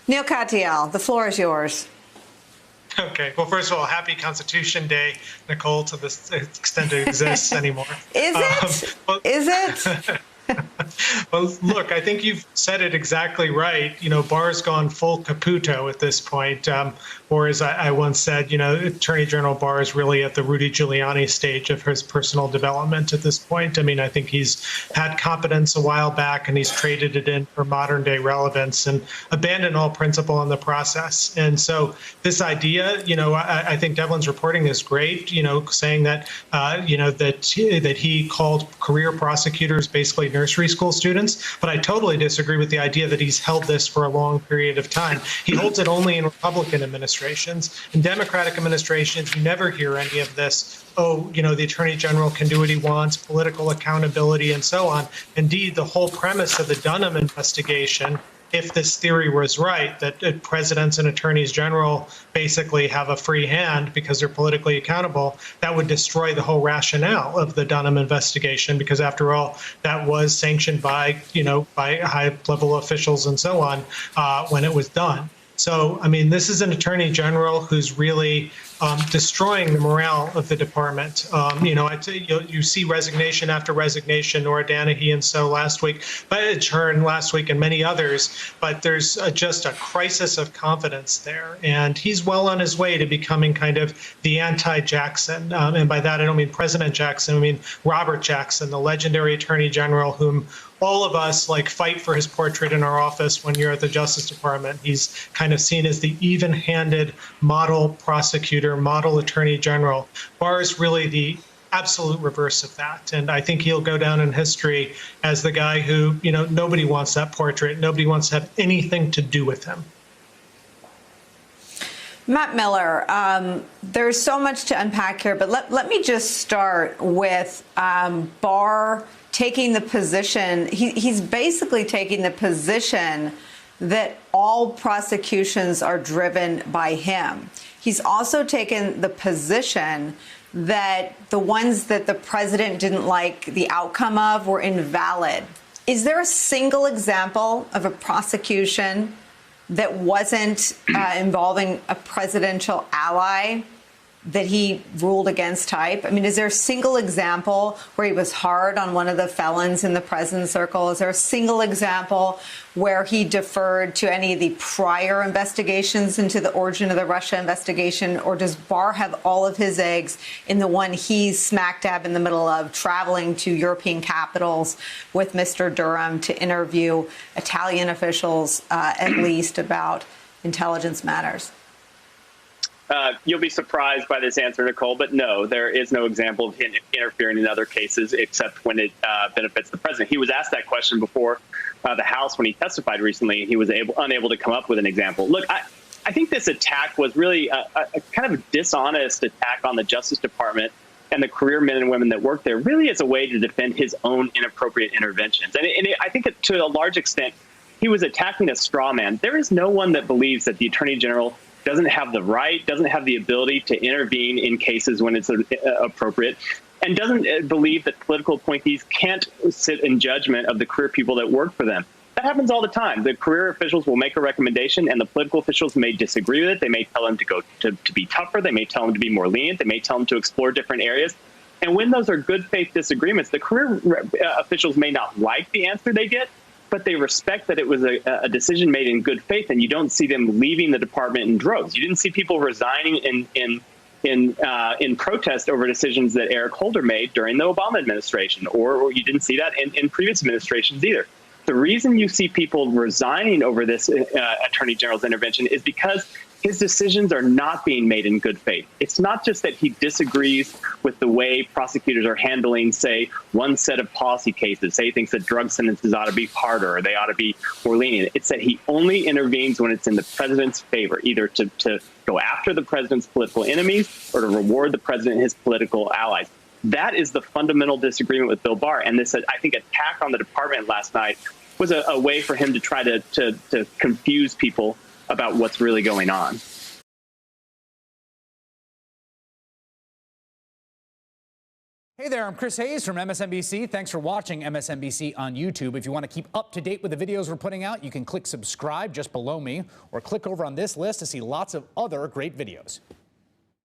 Neil Katyal, the floor is yours. Okay. Well, first of all, happy Constitution Day, Nicole, to this extent it exists anymore. Is it? Is it? Well, look, I think you've said it exactly right. Barr's gone full Caputo at this point. Or as I once said, Attorney General Barr is really at the Rudy Giuliani stage of his personal development at this point. I mean, I think he's had competence a while back and he's traded it in for modern day relevance and abandoned all principle in the process. And so this idea, I think Devlin's reporting is great, saying that, that he called career prosecutors basically nursery school students. But I totally disagree with the idea that he's held this for a long period of time. He holds it only in Republican administrations. In Democratic administrations, you never hear any of this. The Attorney General can do what he wants, political accountability, and so on. Indeed, the whole premise of the Dunham investigation, if this theory was right, that presidents and attorneys general basically have a free hand because they're politically accountable, that would destroy the whole rationale of the Dunham investigation, because after all, that was sanctioned by, by high-level officials and so on when it was done. So, I mean, this is an attorney general who's really destroying the morale of the department. You see resignation after resignation, Nora Danahy and so last week, Chern last week, and many others. But there's just a crisis of confidence there. And he's well on his way to becoming kind of the anti-Jackson. And by that, I don't mean President Jackson. I mean Robert Jackson, the legendary attorney general whom all of us fight for his portrait in our office when you're at the Justice Department. He's kind of seen as the even-handed model prosecutor, model attorney general. Barr is really the absolute reverse of that. And I think he'll go down in history as the guy who, nobody wants that portrait. Nobody wants to have anything to do with him. Matt Miller, there's so much to unpack here, but let me just start with Barr taking the position. He's basically taking the position that all prosecutions are driven by him. He's also taken the position that the ones that the president didn't like the outcome of were invalid. Is there a single example of a prosecution that wasn't involving a presidential ally that he ruled against type? I mean, is there a single example where he was hard on one of the felons in the president's circle? Is there a single example where he deferred to any of the prior investigations into the origin of the Russia investigation? Or does Barr have all of his eggs in the one he's smack dab in the middle of, traveling to European capitals with Mr. Durham to interview Italian officials, at least, about intelligence matters? You'll be surprised by this answer, Nicole, but no, there is no example of him interfering in other cases except when it benefits the president. He was asked that question before the House when he testified recently, and he was unable to come up with an example. Look, I think this attack was really a kind of a dishonest attack on the Justice Department and the career men and women that work there, really as a way to defend his own inappropriate interventions. And I think to a large extent, he was attacking a straw man. There is no one that believes that the Attorney General doesn't have the right, doesn't have the ability to intervene in cases when it's appropriate, and doesn't believe that political appointees can't sit in judgment of the career people that work for them. That happens all the time. The career officials will make a recommendation, and the political officials may disagree with it. They may tell him to go to be tougher. They may tell him to be more lenient. They may tell him to explore different areas. And when those are good faith disagreements, the career officials may not like the answer they get, but they respect that it was a decision made in good faith, and you don't see them leaving the department in droves. You didn't see people resigning in protest over decisions that Eric Holder made during the Obama administration, or you didn't see that in previous administrations either. The reason you see people resigning over this attorney general's intervention is because his decisions are not being made in good faith. It's not just that he disagrees with the way prosecutors are handling, say, one set of policy cases. Say he thinks that drug sentences ought to be harder or they ought to be more lenient. It's that he only intervenes when it's in the president's favor, either to go after the president's political enemies or to reward the president and his political allies. That is the fundamental disagreement with Bill Barr. And this, I think, attack on the department last night was a way for him to try to confuse people about what's really going on. Hey Hey there, I'm Chris Hayes from MSNBC. Thanks for watching MSNBC on YouTube. If you want to keep up to date with the videos we're putting out, you can click subscribe just below me or click over on this list to see lots of other great videos.